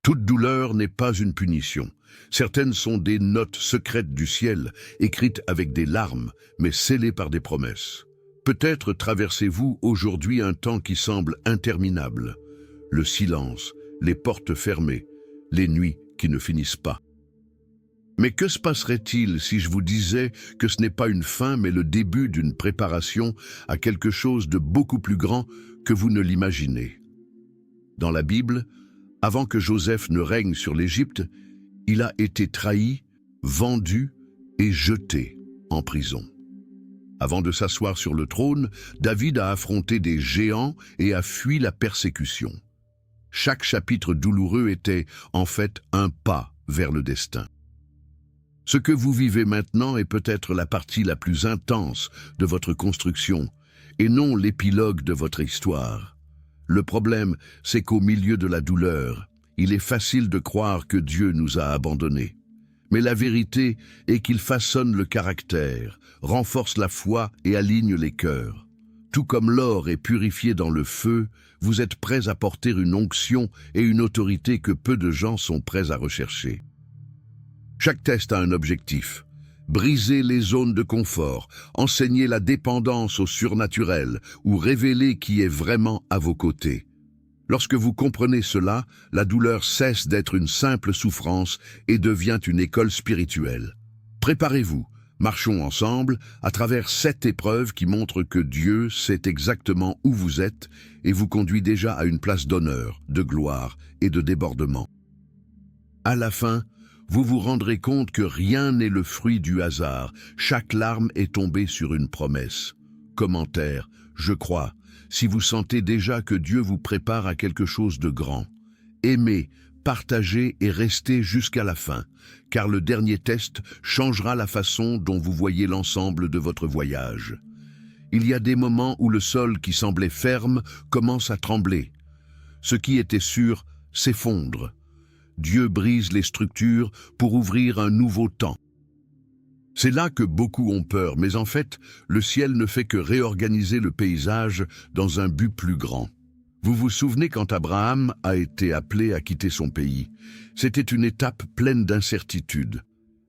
Toute douleur n'est pas une punition. Certaines sont des notes secrètes du ciel, écrites avec des larmes, mais scellées par des promesses. Peut-être traversez-vous aujourd'hui un temps qui semble interminable. Le silence, les portes fermées, les nuits qui ne finissent pas. Mais que se passerait-il si je vous disais que ce n'est pas une fin, mais le début d'une préparation à quelque chose de beaucoup plus grand que vous ne l'imaginez? Dans la Bible, avant que Joseph ne règne sur l'Égypte, il a été trahi, vendu et jeté en prison. Avant de s'asseoir sur le trône, David a affronté des géants et a fui la persécution. Chaque chapitre douloureux était, en fait, un pas vers le destin. Ce que vous vivez maintenant est peut-être la partie la plus intense de votre construction, et non l'épilogue de votre histoire. Le problème, c'est qu'au milieu de la douleur, il est facile de croire que Dieu nous a abandonnés. Mais la vérité est qu'il façonne le caractère, renforce la foi et aligne les cœurs. Tout comme l'or est purifié dans le feu, vous êtes prêts à porter une onction et une autorité que peu de gens sont prêts à rechercher. Chaque test a un objectif. Briser les zones de confort, enseigner la dépendance au surnaturel ou révéler qui est vraiment à vos côtés. Lorsque vous comprenez cela, la douleur cesse d'être une simple souffrance et devient une école spirituelle. Préparez-vous, marchons ensemble à travers 7 épreuves qui montrent que Dieu sait exactement où vous êtes et vous conduit déjà à une place d'honneur, de gloire et de débordement. À la fin, vous vous rendrez compte que rien n'est le fruit du hasard. Chaque larme est tombée sur une promesse. Commentaire, je crois, si vous sentez déjà que Dieu vous prépare à quelque chose de grand. Aimez, partagez et restez jusqu'à la fin, car le dernier test changera la façon dont vous voyez l'ensemble de votre voyage. Il y a des moments où le sol qui semblait ferme commence à trembler. Ce qui était sûr s'effondre. Dieu brise les structures pour ouvrir un nouveau temps. C'est là que beaucoup ont peur, mais en fait, le ciel ne fait que réorganiser le paysage dans un but plus grand. Vous vous souvenez quand Abraham a été appelé à quitter son pays? C'était une étape pleine d'incertitudes,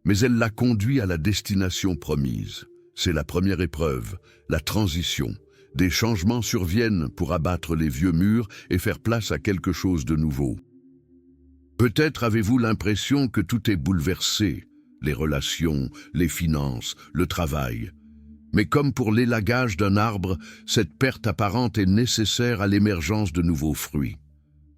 mais elle l'a conduit à la destination promise. C'est la première épreuve, la transition. Des changements surviennent pour abattre les vieux murs et faire place à quelque chose de nouveau. Peut-être avez-vous l'impression que tout est bouleversé, les relations, les finances, le travail. Mais comme pour l'élagage d'un arbre, cette perte apparente est nécessaire à l'émergence de nouveaux fruits.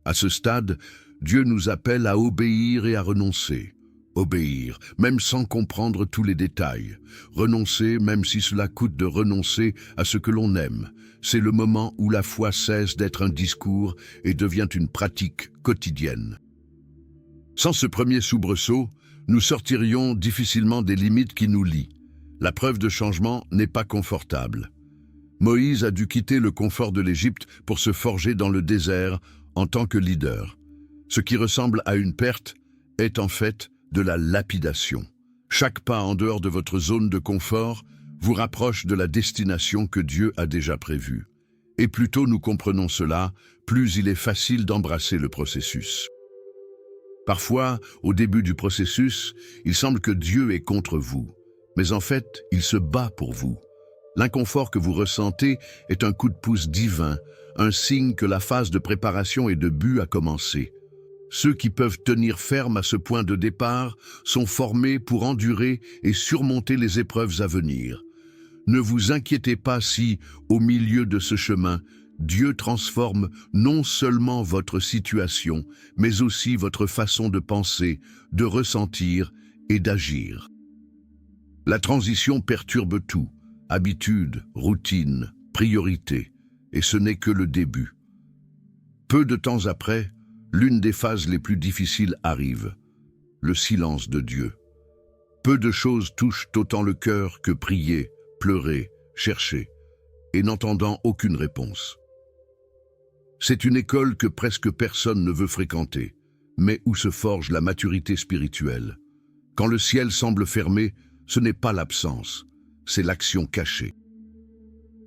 À ce stade, Dieu nous appelle à obéir et à renoncer. Obéir, même sans comprendre tous les détails. Renoncer, même si cela coûte de renoncer à ce que l'on aime. C'est le moment où la foi cesse d'être un discours et devient une pratique quotidienne. Sans ce premier soubresaut, nous sortirions difficilement des limites qui nous lient. La preuve de changement n'est pas confortable. Moïse a dû quitter le confort de l'Égypte pour se forger dans le désert en tant que leader. Ce qui ressemble à une perte est en fait de la lapidation. Chaque pas en dehors de votre zone de confort vous rapproche de la destination que Dieu a déjà prévue. Et plus tôt nous comprenons cela, plus il est facile d'embrasser le processus. Parfois, au début du processus, il semble que Dieu est contre vous. Mais en fait, il se bat pour vous. L'inconfort que vous ressentez est un coup de pouce divin, un signe que la phase de préparation et de but a commencé. Ceux qui peuvent tenir ferme à ce point de départ sont formés pour endurer et surmonter les épreuves à venir. Ne vous inquiétez pas si, au milieu de ce chemin, Dieu transforme non seulement votre situation, mais aussi votre façon de penser, de ressentir et d'agir. La transition perturbe tout, habitude, routine, priorité, et ce n'est que le début. Peu de temps après, l'une des phases les plus difficiles arrive, le silence de Dieu. Peu de choses touchent autant le cœur que prier, pleurer, chercher, et n'entendant aucune réponse. C'est une école que presque personne ne veut fréquenter, mais où se forge la maturité spirituelle. Quand le ciel semble fermé, ce n'est pas l'absence, c'est l'action cachée.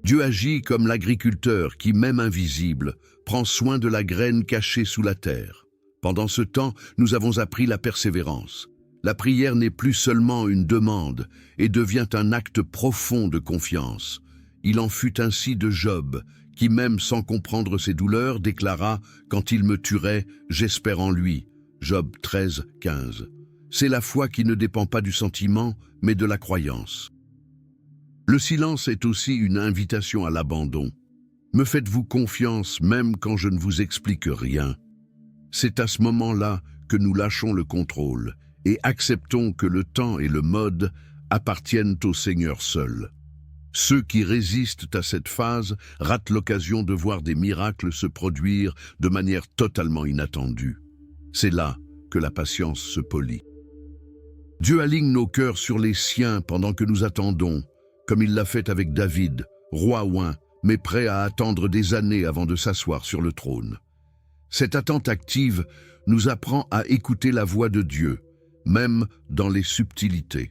Dieu agit comme l'agriculteur qui, même invisible, prend soin de la graine cachée sous la terre. Pendant ce temps, nous avons appris la persévérance. La prière n'est plus seulement une demande et devient un acte profond de confiance. Il en fut ainsi de Job, qui même sans comprendre ses douleurs déclara « Quand il me tuerait, j'espère en lui ». Job 13, 15. C'est la foi qui ne dépend pas du sentiment, mais de la croyance. Le silence est aussi une invitation à l'abandon. Me faites-vous confiance même quand je ne vous explique rien? C'est à ce moment-là que nous lâchons le contrôle et acceptons que le temps et le mode appartiennent au Seigneur seul. Ceux qui résistent à cette phase ratent l'occasion de voir des miracles se produire de manière totalement inattendue. C'est là que la patience se polit. Dieu aligne nos cœurs sur les siens pendant que nous attendons, comme il l'a fait avec David, roi oint, mais prêt à attendre des années avant de s'asseoir sur le trône. Cette attente active nous apprend à écouter la voix de Dieu, même dans les subtilités.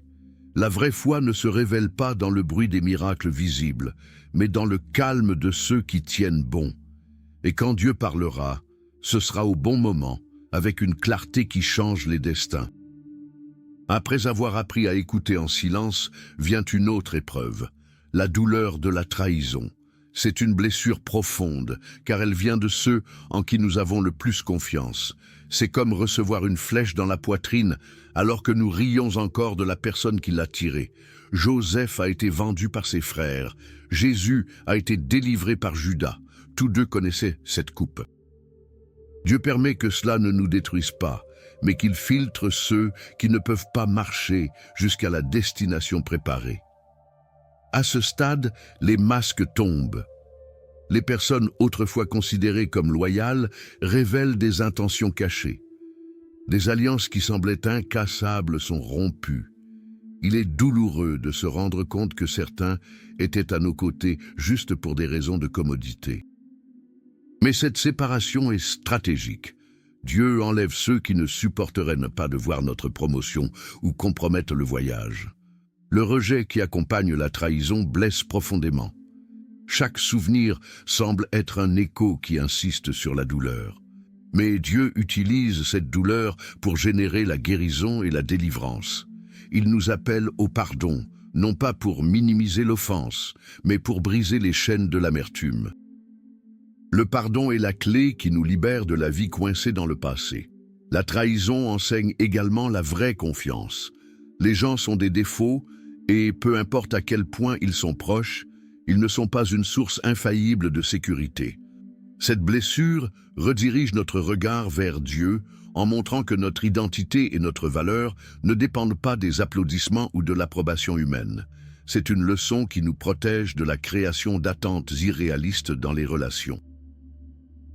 La vraie foi ne se révèle pas dans le bruit des miracles visibles, mais dans le calme de ceux qui tiennent bon. Et quand Dieu parlera, ce sera au bon moment, avec une clarté qui change les destins. Après avoir appris à écouter en silence, vient une autre épreuve, la douleur de la trahison. C'est une blessure profonde, car elle vient de ceux en qui nous avons le plus confiance. C'est comme recevoir une flèche dans la poitrine, alors que nous rions encore de la personne qui l'a tirée. Joseph a été vendu par ses frères. Jésus a été délivré par Judas. Tous deux connaissaient cette coupe. Dieu permet que cela ne nous détruise pas, mais qu'il filtre ceux qui ne peuvent pas marcher jusqu'à la destination préparée. À ce stade, les masques tombent. Les personnes autrefois considérées comme loyales révèlent des intentions cachées. Des alliances qui semblaient incassables sont rompues. Il est douloureux de se rendre compte que certains étaient à nos côtés juste pour des raisons de commodité. Mais cette séparation est stratégique. Dieu enlève ceux qui ne supporteraient pas de voir notre promotion ou compromettent le voyage. Le rejet qui accompagne la trahison blesse profondément. Chaque souvenir semble être un écho qui insiste sur la douleur. Mais Dieu utilise cette douleur pour générer la guérison et la délivrance. Il nous appelle au pardon, non pas pour minimiser l'offense, mais pour briser les chaînes de l'amertume. Le pardon est la clé qui nous libère de la vie coincée dans le passé. La trahison enseigne également la vraie confiance. Les gens sont des défauts, et peu importe à quel point ils sont proches, ils ne sont pas une source infaillible de sécurité. Cette blessure redirige notre regard vers Dieu en montrant que notre identité et notre valeur ne dépendent pas des applaudissements ou de l'approbation humaine. C'est une leçon qui nous protège de la création d'attentes irréalistes dans les relations.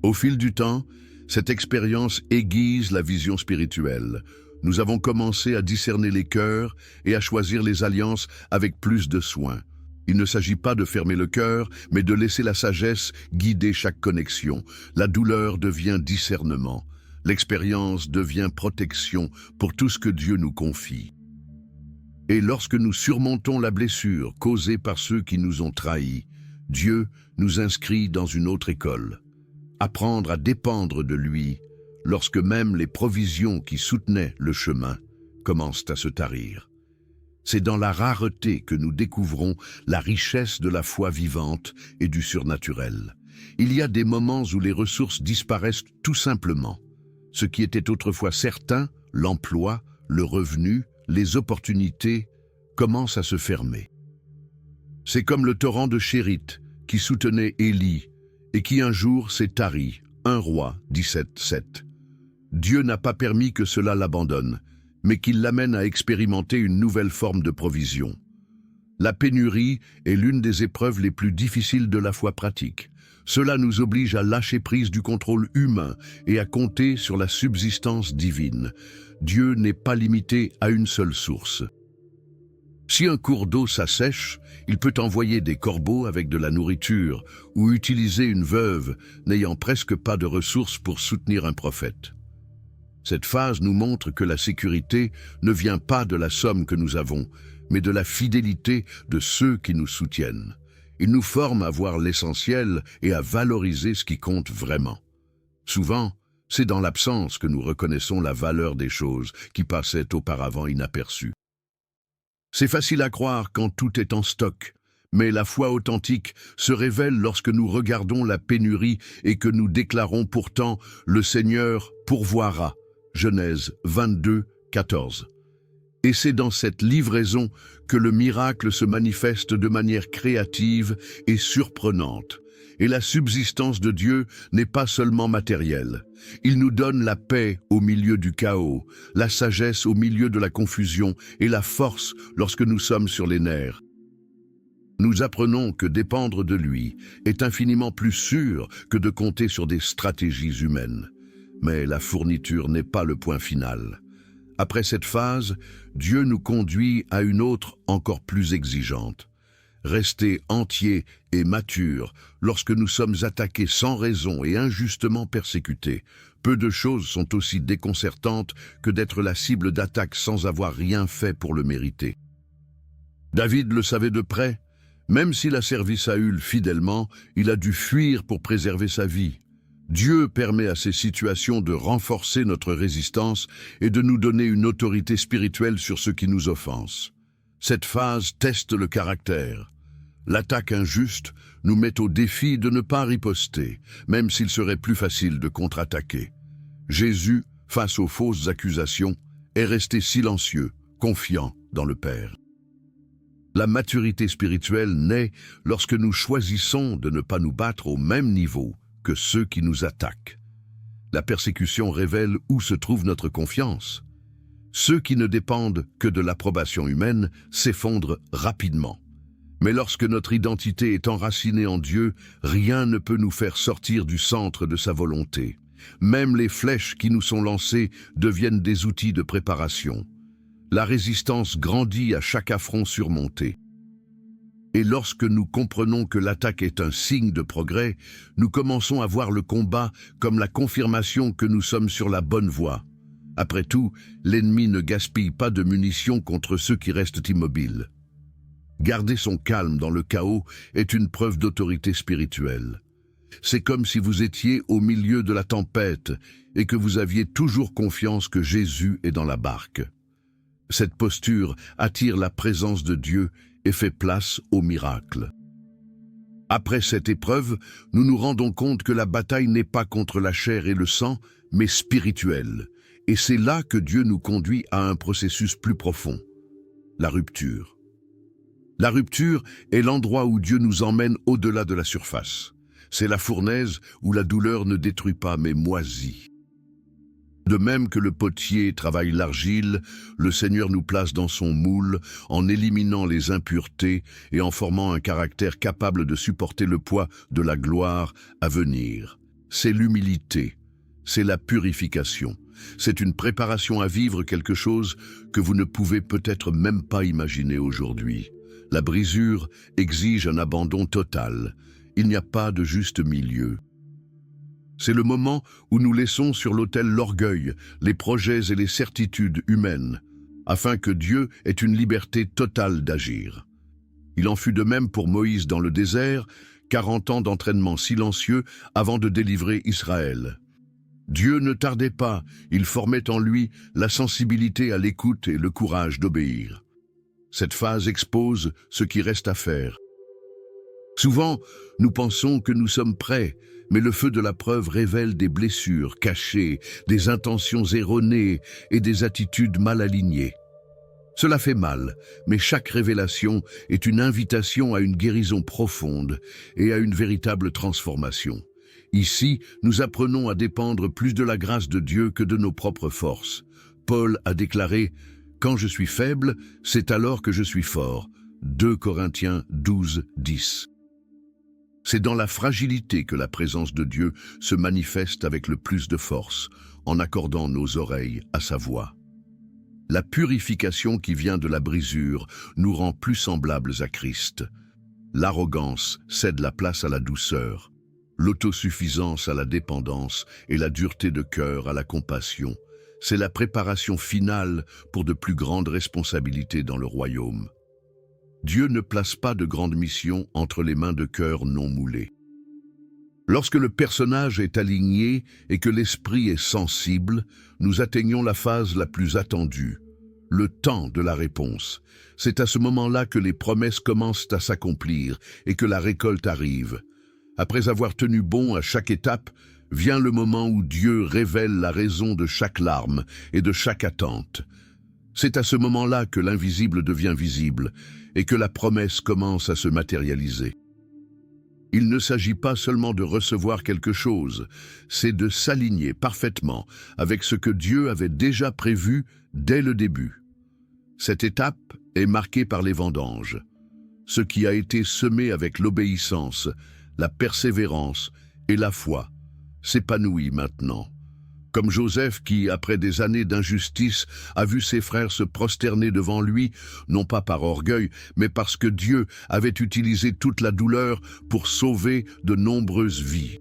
Au fil du temps, cette expérience aiguise la vision spirituelle. Nous avons commencé à discerner les cœurs et à choisir les alliances avec plus de soin. Il ne s'agit pas de fermer le cœur, mais de laisser la sagesse guider chaque connexion. La douleur devient discernement. L'expérience devient protection pour tout ce que Dieu nous confie. Et lorsque nous surmontons la blessure causée par ceux qui nous ont trahis, Dieu nous inscrit dans une autre école. Apprendre à dépendre de lui, lorsque même les provisions qui soutenaient le chemin commencent à se tarir. C'est dans la rareté que nous découvrons la richesse de la foi vivante et du surnaturel. Il y a des moments où les ressources disparaissent tout simplement. Ce qui était autrefois certain, l'emploi, le revenu, les opportunités, commencent à se fermer. C'est comme le torrent de Chérite qui soutenait Élie et qui un jour s'est tari. 1 Roi 17:7. Dieu n'a pas permis que cela l'abandonne, mais qu'il l'amène à expérimenter une nouvelle forme de provision. La pénurie est l'une des épreuves les plus difficiles de la foi pratique. Cela nous oblige à lâcher prise du contrôle humain et à compter sur la subsistance divine. Dieu n'est pas limité à une seule source. Si un cours d'eau s'assèche, il peut envoyer des corbeaux avec de la nourriture ou utiliser une veuve n'ayant presque pas de ressources pour soutenir un prophète. Cette phase nous montre que la sécurité ne vient pas de la somme que nous avons, mais de la fidélité de ceux qui nous soutiennent. Il nous forme à voir l'essentiel et à valoriser ce qui compte vraiment. Souvent, C'est dans l'absence que nous reconnaissons la valeur des choses qui passaient auparavant inaperçues. C'est facile à croire quand tout est en stock, mais la foi authentique se révèle lorsque nous regardons la pénurie et que nous déclarons pourtant « Le Seigneur pourvoira ». Genèse 22, 14. Et c'est dans cette livraison que le miracle se manifeste de manière créative et surprenante. Et la subsistance de Dieu n'est pas seulement matérielle. Il nous donne la paix au milieu du chaos, la sagesse au milieu de la confusion et la force lorsque nous sommes sur les nerfs. Nous apprenons que dépendre de lui est infiniment plus sûr que de compter sur des stratégies humaines. Mais la fourniture n'est pas le point final. Après cette phase, Dieu nous conduit à une autre encore plus exigeante. Rester entier et mature lorsque nous sommes attaqués sans raison et injustement persécutés. Peu de choses sont aussi déconcertantes que d'être la cible d'attaques sans avoir rien fait pour le mériter. David le savait de près. Même s'il a servi Saül fidèlement, il a dû fuir pour préserver sa vie. Dieu permet à ces situations de renforcer notre résistance et de nous donner une autorité spirituelle sur ceux qui nous offensent. Cette phase teste le caractère. L'attaque injuste nous met au défi de ne pas riposter, même s'il serait plus facile de contre-attaquer. Jésus, face aux fausses accusations, est resté silencieux, confiant dans le Père. La maturité spirituelle naît lorsque nous choisissons de ne pas nous battre au même niveau que ceux qui nous attaquent. La persécution révèle où se trouve notre confiance. Ceux qui ne dépendent que de l'approbation humaine s'effondrent rapidement. Mais lorsque notre identité est enracinée en Dieu, rien ne peut nous faire sortir du centre de sa volonté. Même les flèches qui nous sont lancées deviennent des outils de préparation. La résistance grandit à chaque affront surmonté. Et lorsque nous comprenons que l'attaque est un signe de progrès, nous commençons à voir le combat comme la confirmation que nous sommes sur la bonne voie. Après tout, l'ennemi ne gaspille pas de munitions contre ceux qui restent immobiles. Garder son calme dans le chaos est une preuve d'autorité spirituelle. C'est comme si vous étiez au milieu de la tempête et que vous aviez toujours confiance que Jésus est dans la barque. Cette posture attire la présence de Dieu et fait place au miracle. Après cette épreuve, nous nous rendons compte que la bataille n'est pas contre la chair et le sang, mais spirituelle. Et c'est là que Dieu nous conduit à un processus plus profond, la rupture. La rupture est l'endroit où Dieu nous emmène au-delà de la surface. C'est la fournaise où la douleur ne détruit pas mais moisit. De même que le potier travaille l'argile, le Seigneur nous place dans son moule en éliminant les impuretés et en formant un caractère capable de supporter le poids de la gloire à venir. C'est l'humilité, c'est la purification, c'est une préparation à vivre quelque chose que vous ne pouvez peut-être même pas imaginer aujourd'hui. La brisure exige un abandon total. Il n'y a pas de juste milieu. C'est le moment où nous laissons sur l'autel l'orgueil, les projets et les certitudes humaines, afin que Dieu ait une liberté totale d'agir. Il en fut de même pour Moïse dans le désert, 40 ans d'entraînement silencieux avant de délivrer Israël. Dieu ne tardait pas, il formait en lui la sensibilité à l'écoute et le courage d'obéir. Cette phase expose ce qui reste à faire. Souvent, nous pensons que nous sommes prêts, mais le feu de la preuve révèle des blessures cachées, des intentions erronées et des attitudes mal alignées. Cela fait mal, mais chaque révélation est une invitation à une guérison profonde et à une véritable transformation. Ici, nous apprenons à dépendre plus de la grâce de Dieu que de nos propres forces. Paul a déclaré « Quand je suis faible, c'est alors que je suis fort ». 2 Corinthiens 12, 10. C'est dans la fragilité que la présence de Dieu se manifeste avec le plus de force, en accordant nos oreilles à sa voix. La purification qui vient de la brisure nous rend plus semblables à Christ. L'arrogance cède la place à la douceur, l'autosuffisance à la dépendance et la dureté de cœur à la compassion. C'est la préparation finale pour de plus grandes responsabilités dans le royaume. Dieu ne place pas de grandes missions entre les mains de cœurs non moulés. Lorsque le personnage est aligné et que l'esprit est sensible, nous atteignons la phase la plus attendue, le temps de la réponse. C'est à ce moment-là que les promesses commencent à s'accomplir et que la récolte arrive. Après avoir tenu bon à chaque étape, vient le moment où Dieu révèle la raison de chaque larme et de chaque attente. C'est à ce moment-là que l'invisible devient visible et que la promesse commence à se matérialiser. Il ne s'agit pas seulement de recevoir quelque chose, c'est de s'aligner parfaitement avec ce que Dieu avait déjà prévu dès le début. Cette étape est marquée par les vendanges. Ce qui a été semé avec l'obéissance, la persévérance et la foi s'épanouit maintenant. Comme Joseph qui, après des années d'injustice, a vu ses frères se prosterner devant lui, non pas par orgueil, mais parce que Dieu avait utilisé toute la douleur pour sauver de nombreuses vies.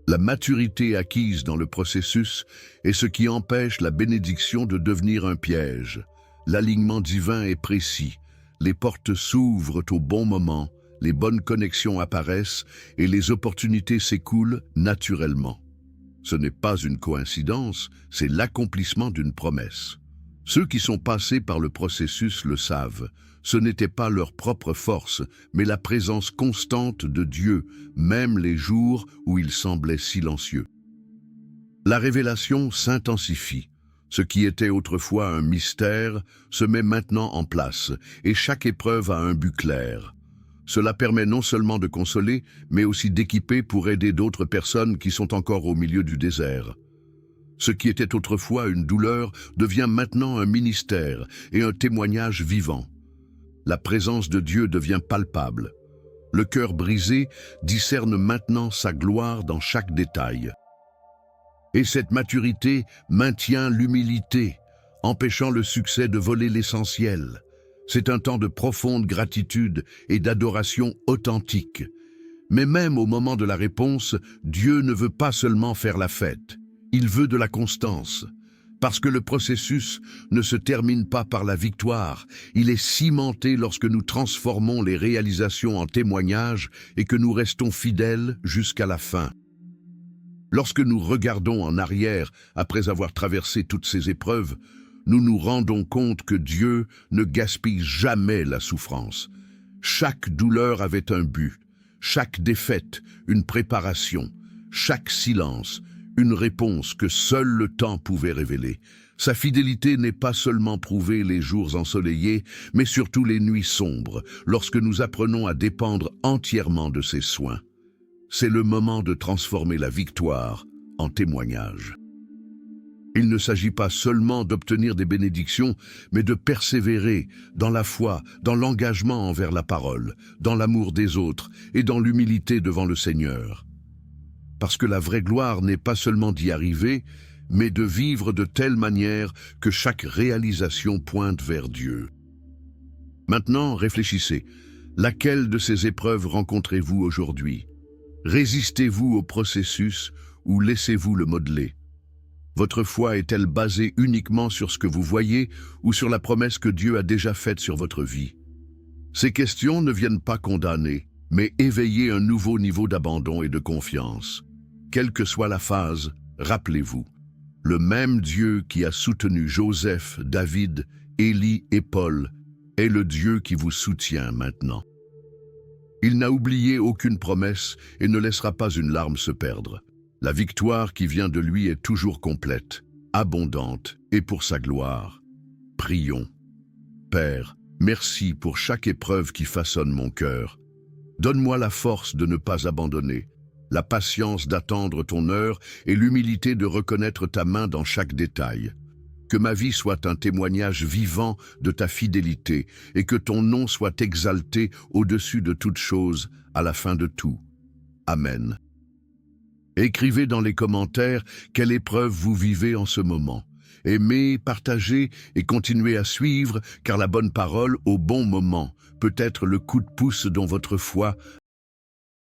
La maturité acquise dans le processus est ce qui empêche la bénédiction de devenir un piège. L'alignement divin est précis, les portes s'ouvrent au bon moment, les bonnes connexions apparaissent et les opportunités s'écoulent naturellement. Ce n'est pas une coïncidence, c'est l'accomplissement d'une promesse. Ceux qui sont passés par le processus le savent. Ce n'était pas leur propre force, mais la présence constante de Dieu, même les jours où il semblait silencieux. La révélation s'intensifie. Ce qui était autrefois un mystère se met maintenant en place, et chaque épreuve a un but clair. Cela permet non seulement de consoler, mais aussi d'équiper pour aider d'autres personnes qui sont encore au milieu du désert. Ce qui était autrefois une douleur devient maintenant un ministère et un témoignage vivant. La présence de Dieu devient palpable. Le cœur brisé discerne maintenant sa gloire dans chaque détail. Et cette maturité maintient l'humilité, empêchant le succès de voler l'essentiel. C'est un temps de profonde gratitude et d'adoration authentique. Mais même au moment de la réponse, Dieu ne veut pas seulement faire la fête. Il veut de la constance. Parce que le processus ne se termine pas par la victoire, il est cimenté lorsque nous transformons les réalisations en témoignages et que nous restons fidèles jusqu'à la fin. Lorsque nous regardons en arrière après avoir traversé toutes ces épreuves, nous nous rendons compte que Dieu ne gaspille jamais la souffrance. Chaque douleur avait un but, chaque défaite, une préparation, chaque silence, une réponse que seul le temps pouvait révéler. Sa fidélité n'est pas seulement prouvée les jours ensoleillés, mais surtout les nuits sombres, lorsque nous apprenons à dépendre entièrement de ses soins. C'est le moment de transformer la victoire en témoignage. Il ne s'agit pas seulement d'obtenir des bénédictions, mais de persévérer dans la foi, dans l'engagement envers la parole, dans l'amour des autres et dans l'humilité devant le Seigneur. Parce que la vraie gloire n'est pas seulement d'y arriver, mais de vivre de telle manière que chaque réalisation pointe vers Dieu. Maintenant, réfléchissez. Laquelle de ces épreuves rencontrez-vous aujourd'hui? Résistez-vous au processus ou laissez-vous le modeler? Votre foi est-elle basée uniquement sur ce que vous voyez ou sur la promesse que Dieu a déjà faite sur votre vie? Ces questions ne viennent pas condamner, mais éveiller un nouveau niveau d'abandon et de confiance. Quelle que soit la phase, rappelez-vous, le même Dieu qui a soutenu Joseph, David, Élie et Paul est le Dieu qui vous soutient maintenant. Il n'a oublié aucune promesse et ne laissera pas une larme se perdre. La victoire qui vient de lui est toujours complète, abondante et pour sa gloire. Prions. Père, merci pour chaque épreuve qui façonne mon cœur. Donne-moi la force de ne pas abandonner, la patience d'attendre ton heure et l'humilité de reconnaître ta main dans chaque détail. Que ma vie soit un témoignage vivant de ta fidélité et que ton nom soit exalté au-dessus de toute chose à la fin de tout. Amen. Écrivez dans les commentaires quelle épreuve vous vivez en ce moment. Aimez, partagez et continuez à suivre, car la bonne parole au bon moment peut être le coup de pouce dont votre foi